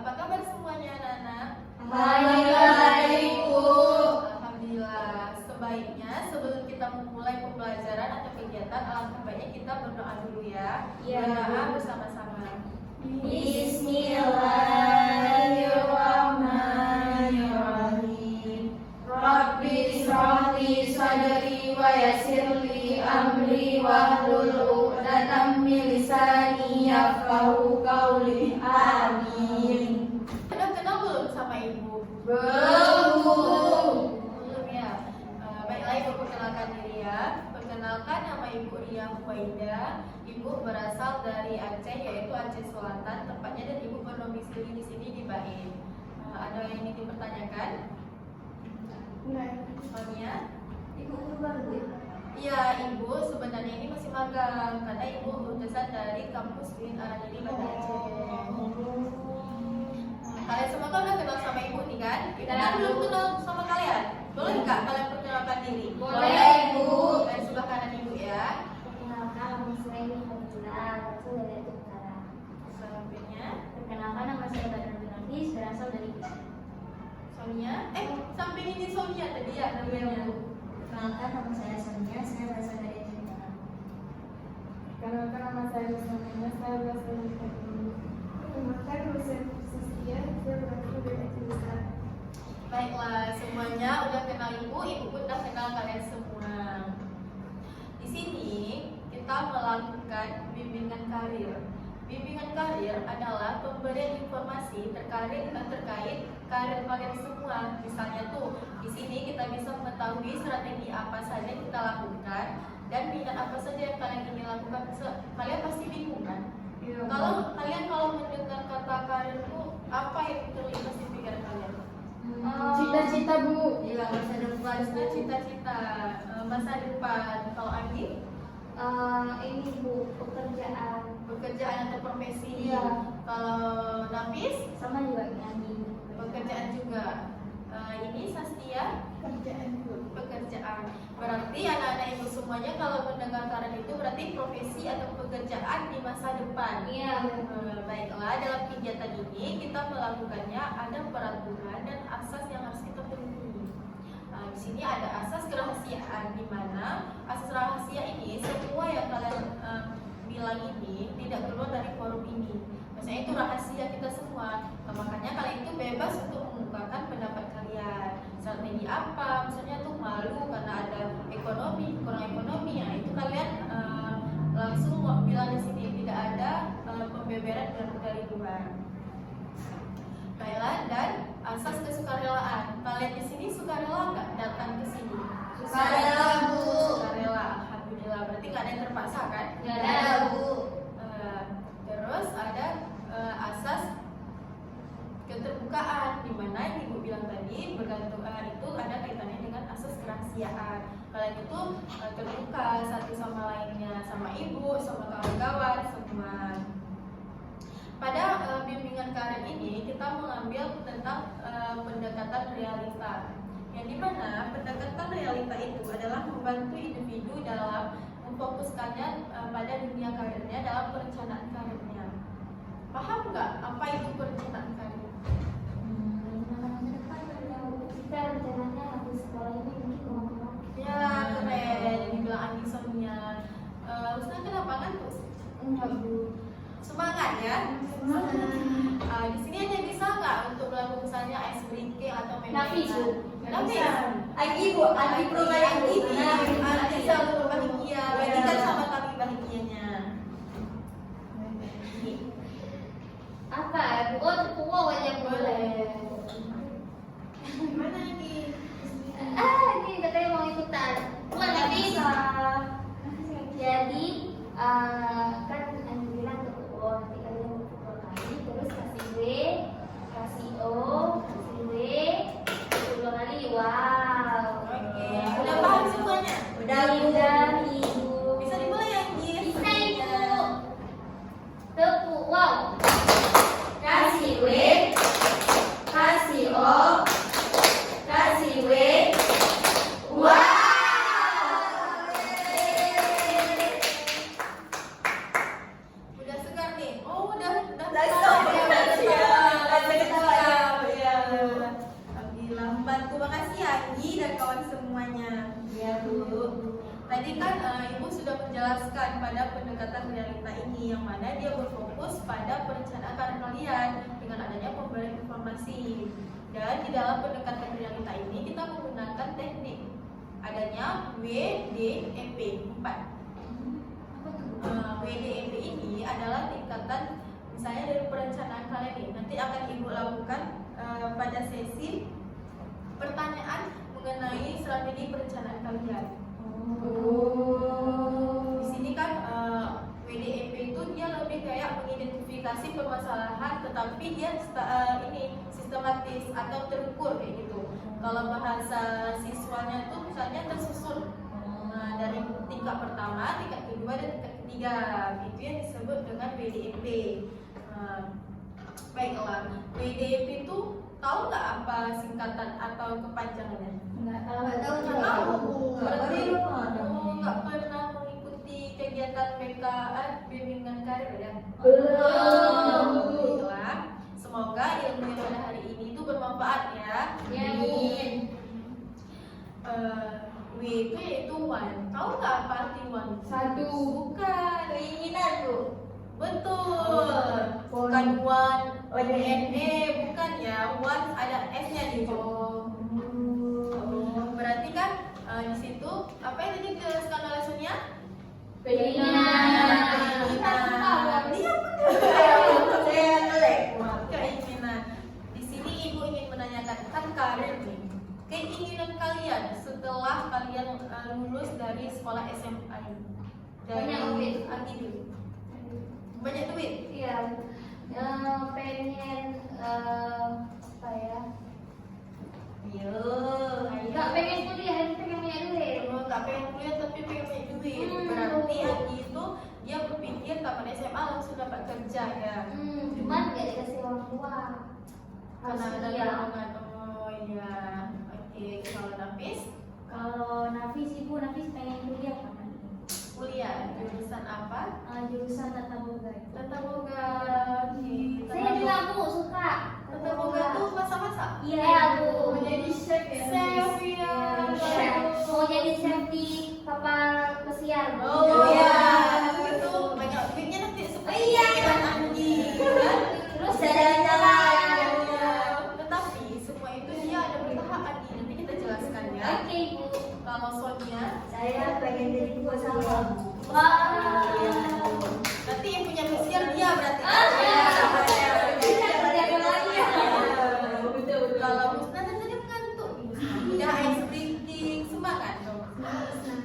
Apa kabar semuanya anak-anak? Alhamdulillah Ibu. Alhamdulillah. Sebaiknya sebelum kita memulai pembelajaran atau kegiatan, alangkah baiknya kita berdoa dulu ya. Iya. Berdoa bersama-sama. Bismillahirrahmanirrahim. Rabbi shrah li sadri wa yassir li amri wahlul 'uqdatam min lisani yafqahu qawli. Amin. Sudah kenal belum sama Ibu? Belum. Belum ya. Baiklah Ibu perkenalkan diri ya. Perkenalkan nama Ibu Ria Huwaida. Ibu berasal dari Aceh, yaitu Aceh Selatan tepatnya, dan Ibu berdomisili di sini di Bain. Ada yang ingin dipertanyakan? Soalnya? Ibu baru ya? Iya, Ibu sebenarnya ini masih magang karena Ibu utusan dari kampus Bin Aradili Banda Aceh. Kalian semua kan udah kenal sama Ibu nih kan? Ibu kan belum kenal sama kalian. Boleh nggak kalian perkenalkan diri? Boleh, Ibu. Dari sebelah kanan Ibu ya. Perkenalkan nama saya Alhamdulillah, berasal dari Aceh Utara. Selanjutnya, Perkenalkan nama saya Badrun bin Nafis, berasal dari Aceh. Sonia. Sampai ini Sonia tadi ya namanya. Perkenalkan nama saya Sonia, saya berasal dari Aceh Utara. Perkenalkan nama saya Rusmana, saya berasal dari Bandung. Perkenalkan nama saya Saskia, saya berasal dari Aceh Besar. Baiklah, semuanya udah kenal Ibu pun udah kenal kalian semua. Di sini kita melakukan bimbingan karir. Bimbingan karir adalah pemberian informasi terkait karir kalian semua. Misalnya tuh, di sini kita bisa mengetahui strategi apa saja yang kita lakukan dan minat apa saja yang kalian ingin lakukan. Kalian pasti bingung kan? Kalau kalian mendengar kata karir itu, apa yang terlintas di pikiran kalian? Cita-cita Bu. Iya, masa depan. Cita-cita, masa depan. Kalau Andi, Ini Bu, pekerjaan atau profesi. Iya. Kalau Nafis, sama juga nyanyi. pekerjaan juga. Ini Sastia, Kerjaan Bu. pekerjaan. Berarti anak-anak Ibu semuanya kalau mendengar karir itu berarti profesi atau pekerjaan di masa depan. Iya. Baiklah, dalam kegiatan ini kita melakukannya ada peraturan dan asas yang harus kita penuhi. Di sini ada asas kerahasiaan, di mana asas rahasia ini semua yang kalian bilang ini tidak keluar dari forum ini. Maksudnya itu rahasia kita semua. Makanya kalian itu bebas untuk mengungkapkan pendapat kalian. Strategi apa? Misalnya tuh malu karena ada kurang ekonomi ya. Itu kalian langsung bilang di sini, tidak ada pembeberan dari luar. Baiklah, dan asas kesukarelaan. Kalian di sini sukarela nggak datang ke sini? Sukarela, Bu. Sukarela, alhamdulillah. Berarti nggak ada yang terpaksa kan? Nggak ada, Bu. Terus ada asas keterbukaan, di mana yang Ibu bilang tadi bergantung itu ada kaitannya dengan asas kerahasiaan. Kalian itu terbuka satu sama lainnya, sama Ibu, sama kawan-kawan, semua. Pada bimbingan karir ini kita mengambil tentang pendekatan realita, yang dimana pendekatan realita itu adalah membantu individu dalam memfokuskannya pada dunia karirnya dalam perencanaan karirnya. Paham nggak apa itu perencanaan karir? Kita rencananya habis sekolah ini mungkin mau kemana? Ya keren, yang dibilang Andi Sonia. Ustaz kenapa ngantuk? Enggak Bu. Semangat ya. Di sini ada yang bisa nggak untuk melakukan misalnya ice breaking atau main Nafis, Bu. Nafis. Agi, Bu. Agi program Agi. Andi bisa untuk bahagia. Bagikan sama kami bahagianya. Apa? Bu, tepung aja boleh. Gimana ini? Ini katanya mau ikutan. Bukan nggak bisa. Jadi kan Andi bilang tepung, nanti kalian tepung lagi, terus kasih W, kasih O, kasih W, kasih 2 kali. Wow. Oke, udah paham semuanya? Udah, Ibu. Bisa dimulai ya, Andi? Bisa, Ibu. Tepuk, wow. Kasih W, kasih O, kasih W, kan Ibu sudah menjelaskan pada pendekatan realita ini, yang mana dia berfokus pada perencanaan karir kalian dengan adanya pemberian informasi. Dan di dalam pendekatan realita ini kita menggunakan teknik adanya WDEP 4. WDEP ini adalah tingkatan misalnya dari perencanaan kalian nih. Nanti akan Ibu lakukan pada sesi pertanyaan mengenai strategi perencanaan kalian. Di sini kan WDEP itu dia lebih kayak mengidentifikasi permasalahan, tetapi dia ini sistematis atau terukur kayak gitu. Kalau bahasa siswanya tuh misalnya tersusun dari tingkat pertama, tingkat kedua, dan tingkat ketiga. Itu yang disebut dengan WDEP. Baiklah, WDEP itu tahu nggak apa singkatan atau kepanjangannya? Nggak tahu. Nggak tahu. Nggak tahu. Berarti Baru nggak pernah mengikuti kegiatan PKN bimbingan karir ya? Belum. Baiklah, semoga ilmu yang pada hari ini itu bermanfaat ya. Amin. W itu yaitu one. Tahu nggak apa arti one? Satu. Bukan. Keinginan Bu. Betul. Bukan one. Bukan ya. One ada S-nya di situ. Berarti kan di situ apa yang tadi dijelaskan oleh Sonia? Keinginan. Iya Saya melek. keinginan. Di sini Ibu ingin menanyakan kan karir nih. Keinginan kalian setelah kalian lulus dari sekolah SMA ini. Banyak duit. Banyak duit. Iya. Pengen apa ya? Yo. Nggak pengen kuliah, pengen punya duit. Nggak pengen kuliah tapi pengen banyak duit. Hmm. Berarti Andi itu dia berpikir tamat SMA langsung dapat kerja ya. Cuman nggak dikasih orang tua. Karena ada Iya. dorongan. Oh iya. Oke, kalau Nafis Kalau Nafis, Ibu Nafis pengen kuliah kan? kuliah jurusan apa? Jurusan tata boga. Tata boga. Oke. Saya juga Bu suka Tata boga tuh masak-masak. Iya Bu. Mau jadi chef ya? Chef ya. Chef. Mau jadi chef di kapal pesiar. Oh iya. Itu banyak duitnya nanti supaya Iya. Andi. Kan? Terus Bisa jalan-jalan. Tetapi semua itu dia ada bertahap Andi. Nanti kita jelaskan ya. Oke Bu. Kalau Sonia, Saya pengen jadi pengusaha. Wah. nanti yang punya pesiar dia berarti. Jangan lagi ya. Kalau Musna tadi mengantuk. Udah ice breathing, semangat dong.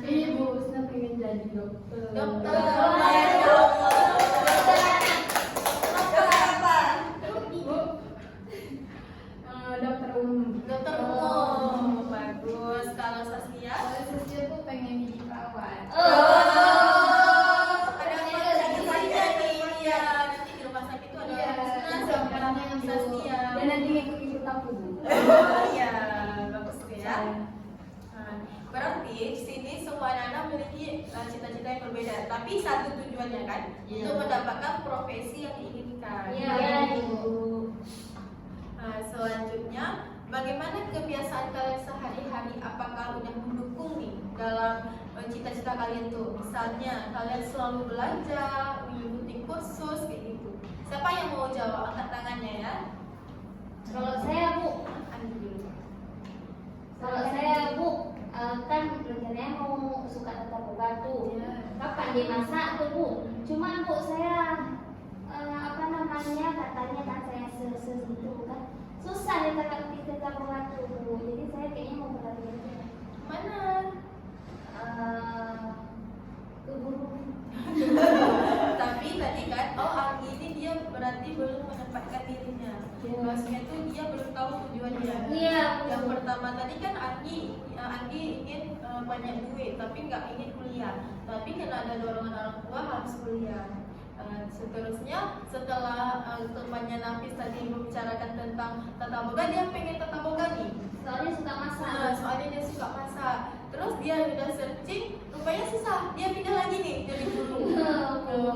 Ibu Usna pengen jadi dokter. Dokter. Dokter apa? Bu, dokter umum. Dokter umum. Bagus. Kalau Saskia, Kalau Saskia tuh pengen jadi perawat. ada apa lagi saja nih? Iya, nanti di rumah sakit itu ada Iya, Musna sama sama Saskia. Dan nanti ikut aku Bu. Iya, bagus tuh ya. Nah, berarti di sini semua anak memiliki cita-cita yang berbeda, tapi satu tujuannya kan, Iya. untuk mendapatkan profesi yang diinginkan. Iya. Nah, selanjutnya, bagaimana kebiasaan kalian sehari-hari? Apakah udah mendukung nih dalam cita-cita kalian tuh? Misalnya, kalian selalu belajar, mengikuti kursus kayak gitu. Siapa yang mau jawab? Angkat tangannya ya. Kalau saya Bu, Andi dulu. Kalau saya Bu, kan rencananya mau suka tata boga tuh. Iya. Kapan dimasak tuh Bu? Cuman Bu saya apa namanya katanya kan saya segitu kan susah ya di tata boga tuh Bu. Jadi saya kayaknya mau belajar Mana? ke guru. Tapi tadi kan, oh Anggi ini dia berarti belum menempatkan dirinya. Maksudnya tuh dia belum tahu tujuannya. Iya. Yang pertama tadi kan Anggi ingin banyak duit, tapi nggak ingin kuliah. Tapi karena ada dorongan orang tua harus kuliah. Seterusnya setelah temannya Nafis tadi membicarakan tentang tata boga, dia pengen tata boga nih. Soalnya suka masak. Soalnya dia suka masak. Terus dia udah searching, rupanya susah. Dia pindah lagi nih jadi guru.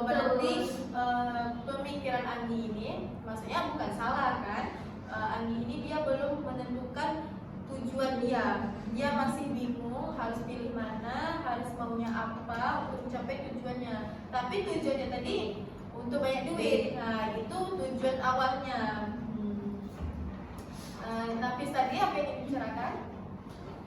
Berarti pemikiran Anggi ini, maksudnya bukan salah kan? Anggi ini dia belum menentukan tujuan dia. Dia masih bingung kamu harus pilih mana, harus maunya apa untuk mencapai tujuannya. Tapi tujuannya tadi untuk banyak duit. Nah, itu tujuan awalnya. Tapi tadi apa yang dibicarakan?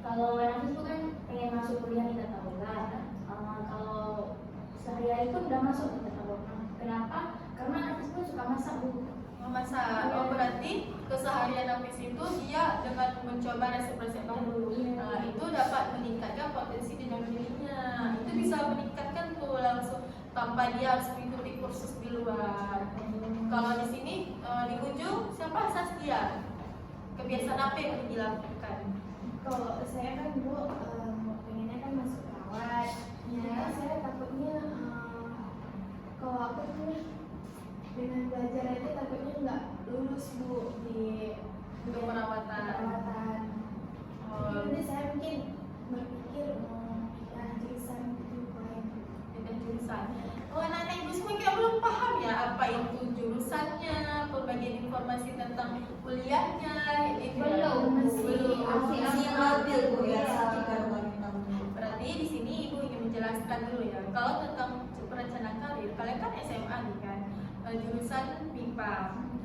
Kalau anak itu kan pengen masuk kuliah kita tahu lah. Kalau sehari-hari itu udah masuk kita tahu. Kenapa? Karena anak itu suka masak Bu. Memasak. Oh, berarti keseharian Nafis itu dia dengan mencoba resep-resep baru. Nah, itu dapat meningkatkan potensi di dalam dirinya. Itu bisa meningkatkan tuh langsung tanpa dia harus mengikuti kursus di luar. Kalau di sini di ujung siapa Saskia? Kebiasaan apa yang dilakukan? Kalau saya kan dulu pengennya kan masuk perawat. Ya, saya takutnya kalau aku tuh dengan belajar aja takutnya nggak lulus Bu di Untuk perawatan. Jadi saya mungkin berpikir mau pindah jurusan itu lain. Beda jurusan. Oh, anak-anak ibu semua kayak belum paham ya apa itu jurusannya, pembagian informasi tentang kuliahnya. Itu Belum, belum. Masih labil Bu ya, tapi baru kami tahu. Berarti di sini ibu ingin menjelaskan dulu ya. Kalau tentang perencanaan karir, kalian kan SMA nih kan, jurusan MIPA.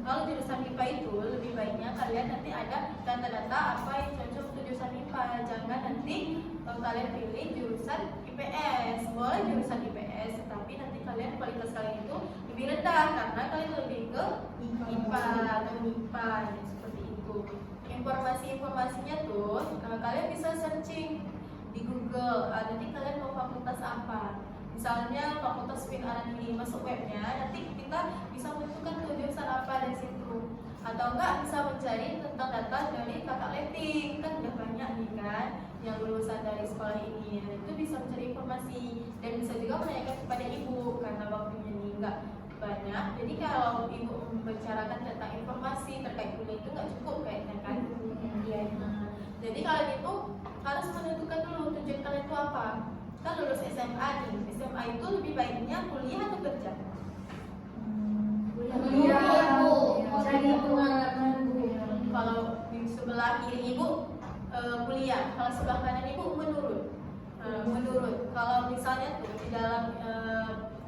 Kalau jurusan MIPA itu lebih baiknya kalian nanti ada data-data apa yang cocok untuk jurusan MIPA. Jangan nanti kalian pilih jurusan IPS. Boleh jurusan IPS, tetapi nanti kalian kualitas kalian itu lebih rendah karena kalian lebih ke IPA atau MIPA ya, seperti itu. Informasi-informasinya tuh kalian bisa searching di Google. Nanti kalian mau fakultas apa? Misalnya fakultas Fin ini masuk webnya, nanti kita bisa menentukan tuh jurusan apa dari situ. Atau enggak bisa mencari tentang data dari kakak letting, kan udah banyak nih kan yang lulusan dari sekolah ini. Nah, itu bisa mencari informasi dan bisa juga menanyakan kepada ibu karena waktunya ini enggak banyak. Jadi kalau ibu membicarakan tentang informasi terkait kuliah itu nggak cukup kayaknya kan? Iya. Nah, jadi kalau itu harus menentukan dulu tujuan kalian itu apa. Kan lulus SMA nih, SMA itu lebih baiknya kuliah atau kerja? Kuliah Bu, cari pengalaman Bu. Kalau di sebelah kiri ibu kuliah, kalau sebelah kanan ibu menurut. Menurut. Kalau misalnya tuh di dalam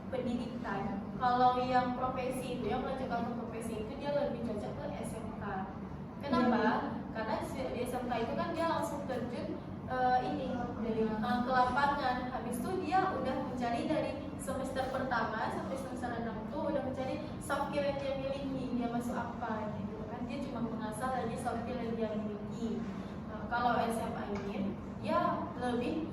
pendidikan, kalau yang profesi itu, yang melanjutkan ke profesi itu dia lebih cocok ke SMK. Kenapa? Karena di SMK itu kan dia langsung terjun ke lapangan. Habis itu dia udah mencari dari semester pertama sampai semester 6 tuh udah mencari soft skill yang dia miliki, dia masuk apa gitu kan. Dia cuma mengasah lagi soft skill yang dia miliki. Kalau SMA ini dia lebih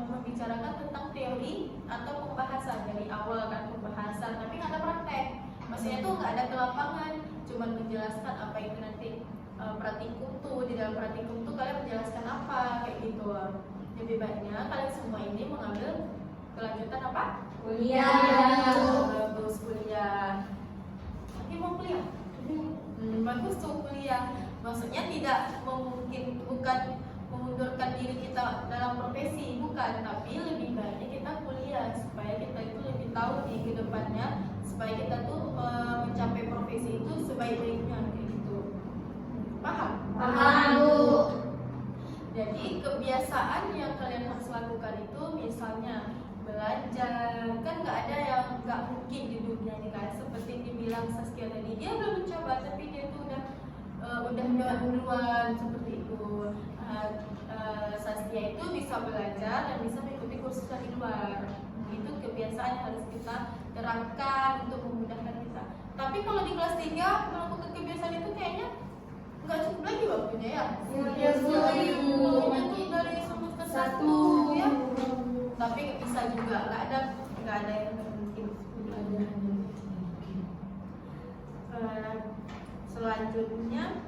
membicarakan tentang teori atau pembahasan dari awal kan, pembahasan tapi nggak ada praktek. Maksudnya tuh nggak ada ke lapangan, cuma menjelaskan apa itu nanti praktikum tuh. Di dalam praktikum tuh kalian menjelaskan apa kayak gitu. Lebih baiknya kalian semua ini mengambil kelanjutan apa? Kuliah. Bagus, kuliah. Nanti mau kuliah? Bagus tuh kuliah. Maksudnya tidak bukan memundurkan diri kita dalam profesi, bukan, tapi lebih baiknya kita kuliah supaya kita itu lebih tahu di kedepannya, supaya kita tuh mencapai profesi itu sebaik-baiknya kayak gitu. Paham? Paham Bu. Jadi kebiasaan yang kalian harus lakukan itu misalnya belajar, kan nggak ada yang nggak mungkin di dunia ini kan. Seperti dibilang Saskia tadi, dia belum mencoba tapi dia tuh udah duluan seperti itu. Saskia itu bisa belajar dan bisa mengikuti kursus dari luar. Itu kebiasaan yang harus kita terapkan untuk memudahkan kita. Tapi kalau di kelas 3 melakukan kebiasaan itu kayaknya nggak cukup lagi waktunya ya. Ya, Waktunya tuh dari semester 1 ya. Tapi bisa juga, nggak ada yang terpenting. Selanjutnya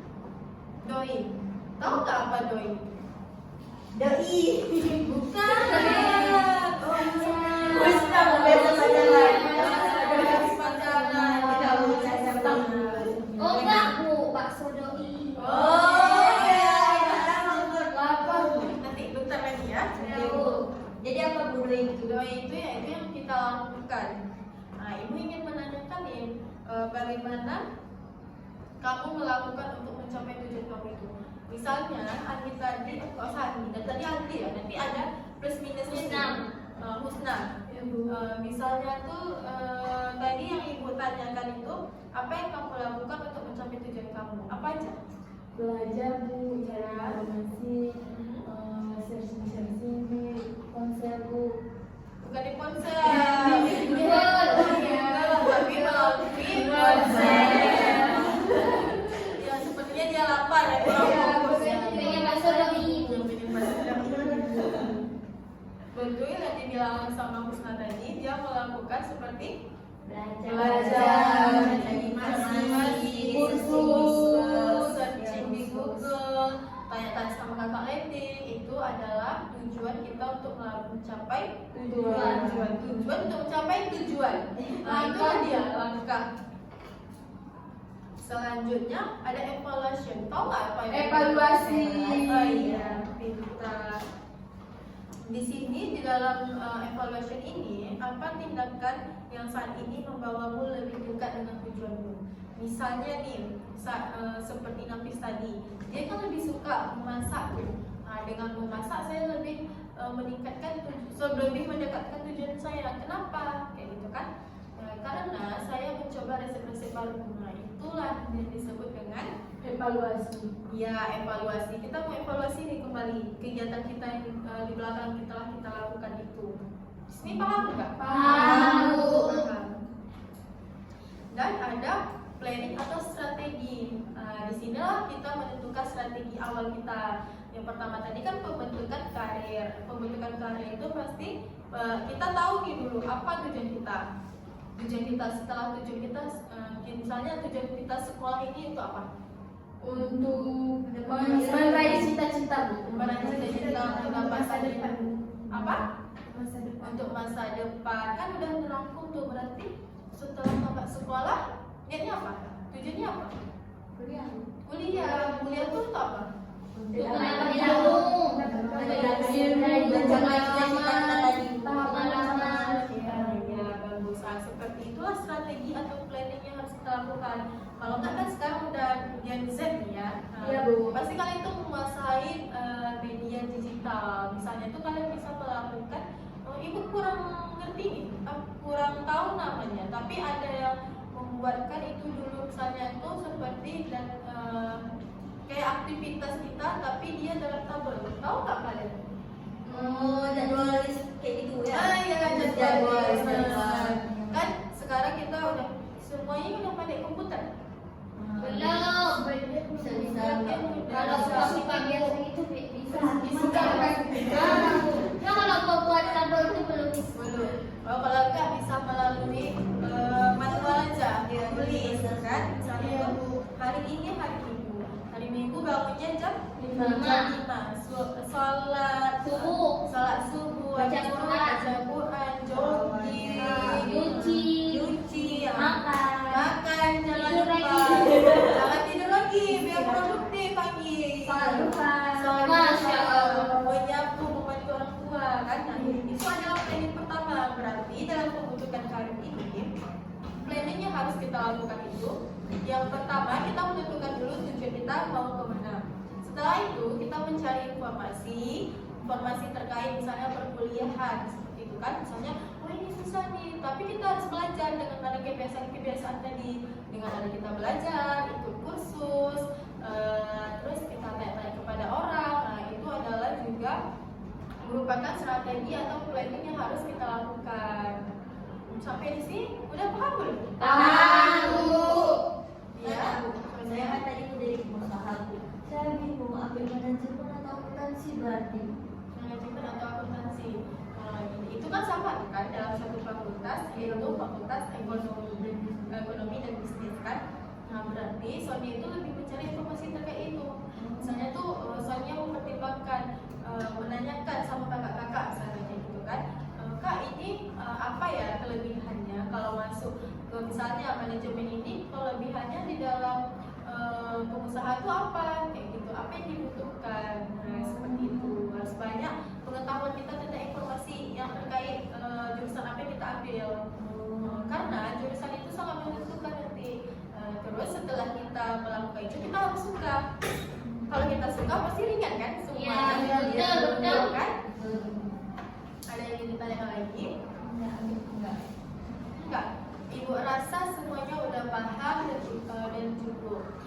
doi. Tahu nggak apa doi? Doi. Bukan. Wisdom biasa pacaran. Pacaran. Tidak bisa sama. Oh enggak Bu, bakso doi. Oh ya, Lapar Bu. Nanti bentar lagi ya. Jadi apa Bu Doi itu? Doi itu ya itu yang kita lakukan. Nah, ibu ingin menanyakan nih, bagaimana kamu melakukan untuk mencapai tujuan kamu itu. Misalnya Andi tadi, dan tadi Andi ya, nanti ada plus minusnya. Husna. Misalnya tuh tadi yang ibu tanyakan itu apa yang kamu lakukan untuk mencapai tujuan kamu? Apa aja? Belajar Bu, cari informasi, searching di ponsel Bu. Bukan di ponsel. Google. Tapi melalui ponsel. Ya sepertinya dia lapar ya, kurang fokus ya. Pengen bakso dong ini. Betul yang dibilang sama Husna tadi, dia melakukan seperti Belajar, cari informasi, kursus, searching di Google, tanya-tanya sama kakak landing. Itu adalah tujuan kita untuk mencapai tujuan untuk mencapai tujuan. Nah, itu dia langkah. Selanjutnya ada evaluation. Tahu nggak apa itu? Evaluasi. Oh iya, pintar. Di sini di dalam evaluation ini, apa tindakan yang saat ini membawamu lebih dekat dengan tujuanmu? Misalnya nih, seperti Nafis tadi, dia kan lebih suka memasak. Nah, dengan memasak saya lebih meningkatkan lebih mendekatkan tujuan saya. Kenapa? Kayak gitu kan? Karena saya mencoba resep-resep baru. Nah, itulah yang disebut dengan Evaluasi. ya, evaluasi. Kita mau evaluasi nih kembali kegiatan kita yang di belakang telah kita lakukan itu. Ini paham nggak? Paham, Bu. Paham. Dan ada planning atau strategi. Di sinilah kita menentukan strategi awal kita. Yang pertama tadi kan pembentukan karir. Pembentukan karir itu pasti kita tahu nih dulu apa tujuan kita. Tujuan kita setelah tujuan kita, misalnya tujuan kita sekolah ini itu apa? Untuk meraih cita-cita Bu. Meraih cita-cita untuk masa depan. Apa? Masa depan. Untuk masa depan kan udah terangkum tuh, berarti setelah tamat sekolah niatnya apa? Tujuannya apa? Kuliah. Kuliah tuh untuk apa? Untuk menambah ilmu. Ya bagus. Seperti itulah strategi atau planning yang harus kita lakukan. Kalau nggak kan sekarang udah Gen Z nih ya. Iya, Bu. Pasti kalian tuh menguasai media digital. Misalnya tuh kalian bisa melakukan, ibu kurang ngerti nih, kurang tahu namanya. Tapi ada yang membuatkan itu dulu, misalnya tuh seperti dan kayak aktivitas kita, tapi dia dalam tabel. Tahu nggak kalian? Jadwalis kayak gitu ya. Iya, Jadwalis. Kan sekarang kita udah semuanya udah pandai komputer. Belum. Bisa. Kalau suka biasa itu bisa. Bisa. Nah, kalau mau buat tabel itu belum bisa. Belum. Kalau nggak bisa melalui manual aja, tulis kan. Misalnya hari ini hari Minggu bangunnya jam 5. Sholat Subuh. Baca Quran, jogging, nyuci, makan, jangan Tidur lupa, lagi. jangan tidur lagi, biar produktif pagi. Sholat Masya Allah. menyapu, membantu orang tua kan. Nah, itu adalah planning pertama. Berarti dalam pembentukan karir ini, planningnya harus kita lakukan itu. Yang pertama kita menentukan dulu tujuan kita mau kemana. Setelah itu kita mencari informasi terkait misalnya perkuliahan seperti itu kan. Misalnya, oh ini susah nih, tapi kita harus belajar dengan ada kebiasaan tadi. Dengan ada kita belajar, ikut kursus, terus kita tanya-tanya kepada orang. Nah, itu adalah juga merupakan strategi atau planning yang harus kita lakukan. Sampai di sini udah paham belum? Paham, Bu. Ya. Saya kan tadi udah dari pengusaha Bu. Saya bingung ambil manajemen atau akuntansi berarti. Manajemen atau akuntansi. Itu kan sama kan dalam satu fakultas, yaitu fakultas ekonomi dan bisnis kan. Nah, berarti Sonia itu lebih mencari informasi terkait itu. Misalnya tuh Sonia mempertimbangkan, menanyakan sama kakak-kakak misalnya kayak gitu kan. Kak, ini apa ya kelebihannya kalau masuk ke misalnya manajemen ini? Kelebihannya di dalam pengusaha itu apa? Kayak gitu. Apa yang dibutuhkan? Nah, seperti itu. Harus banyak pengetahuan kita tentang informasi yang terkait jurusan apa yang kita ambil. Karena jurusan itu sangat menentukan nanti. Terus setelah kita melakukan itu Kalau kita suka pasti ringan kan? Semua Iya, kan? betul. Kan? Ada yang ingin ditanyakan lagi? Enggak. Ibu rasa semuanya udah paham dan cukup.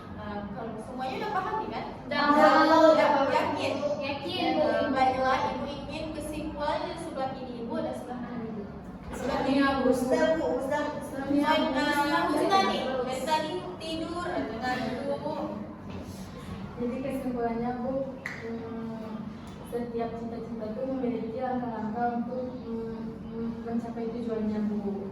Kalau semuanya udah paham nih kan? Yakin. Yakin, Dan, Bu. baiklah, ibu ingin kesimpulan di sebelah kiri ibu dan sebelah kanan ibu. Sebelah kiri ibu. Ustaz. Ustaz nih, dari tadi tidur, dengar dulu. Jadi kesimpulannya Bu, setiap cita-cita itu memiliki langkah-langkah untuk mencapai tujuannya Bu.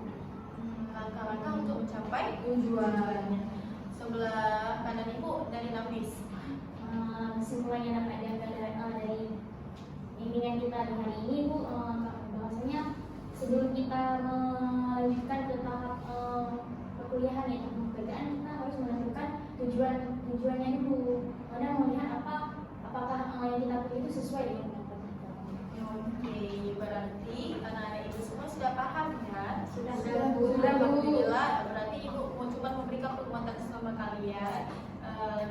Langkah-langkah untuk mencapai Tujuannya. sebelah kanan ibu dari Nafis. Kesimpulannya dapat diambil dari bimbingan kita di hari ini, Bu, bahwasanya sebelum kita melanjutkan ke tahap perkuliahan yaitu pekerjaan, kita harus menentukan tujuannya dulu. Karena melihat apakah yang kita pilih itu sesuai dengan minat kita. Oke, berarti anak-anak ibu semua sudah paham ya? Sudah, Bu. Alhamdulillah, berarti ibu mau coba memberikan penguatan sama kalian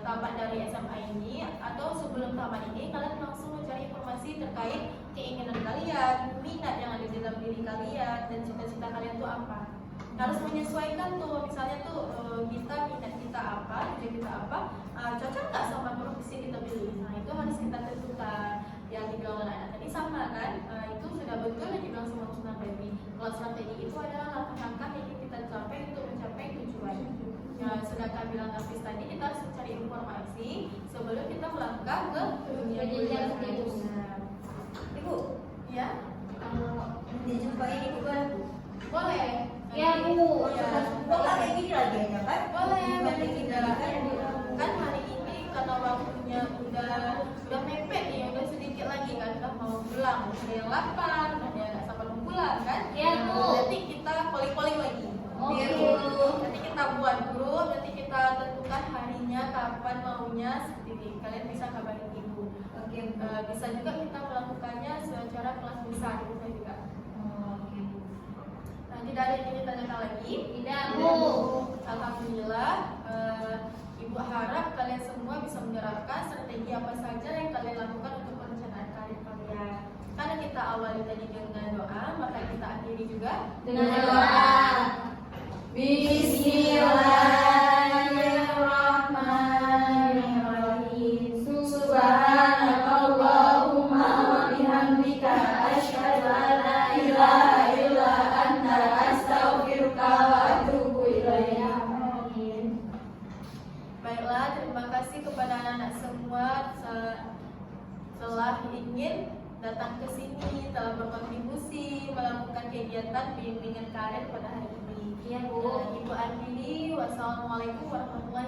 tamat dari SMA ini, atau sebelum tamat ini kalian langsung mencari informasi terkait keinginan kalian, minat yang ada di dalam diri kalian, dan cita-cita kalian tuh apa. Harus menyesuaikan tuh, misalnya tuh kita minat kita apa, tujuan kita apa, cocok nggak sama profesi kita pilih. Nah itu harus kita tentukan. Yang dibilang anak-anak tadi sama kan, itu sudah betul yang dibilang sama Ustaz tadi. Kalau strategi itu adalah langkah-langkah yang ingin kita capai untuk mencapai tujuan. Ya, sedangkan bilang Nafis tadi kita harus mencari informasi sebelum kita melangkah ke dunia Pendidikan kuliah. selanjutnya. Ibu, Ya, kalau dijumpai ini bukan boleh. Ya, Bu. Ya. kok nggak kayak gini lagi aja kan? Boleh, Bukan nanti kayak kita gini kan hari ini karena waktunya udah mepet nih, udah sedikit lagi kan, udah mau pulang, ada yang lapar, ada yang nggak sabar mau pulang kan? Iya, Bu. Nanti kita calling lagi. Oke. Nanti kita buat grup, nanti kita tentukan harinya, kapan maunya, seperti ini. Kalian bisa kabarin ibu. Oke. Bisa juga kita melakukannya secara kelas besar, bisa juga. Oke. Nah, tidak ada yang ingin ditanyakan lagi. Tidak, Bu. Alhamdulillah, Ibu harap kalian semua bisa menerapkan strategi apa saja yang kalian lakukan untuk perencanaan karir kalian. Karena kita awali tadi dengan doa, maka kita akhiri juga Dengan doa. Bismillahirrahmanirrahim. Subhanakallahumma wa bihamdika asyhadu an la ilaha illa anta astaghfiruka wa atubu ilaik. Baiklah, terima kasih kepada anak-anak semua telah ingin datang ke sini, telah berkontribusi melakukan kegiatan bimbingan karir pada hari ini. Iya, Bu. Ibu akhiri, wassalamualaikum warahmatullahi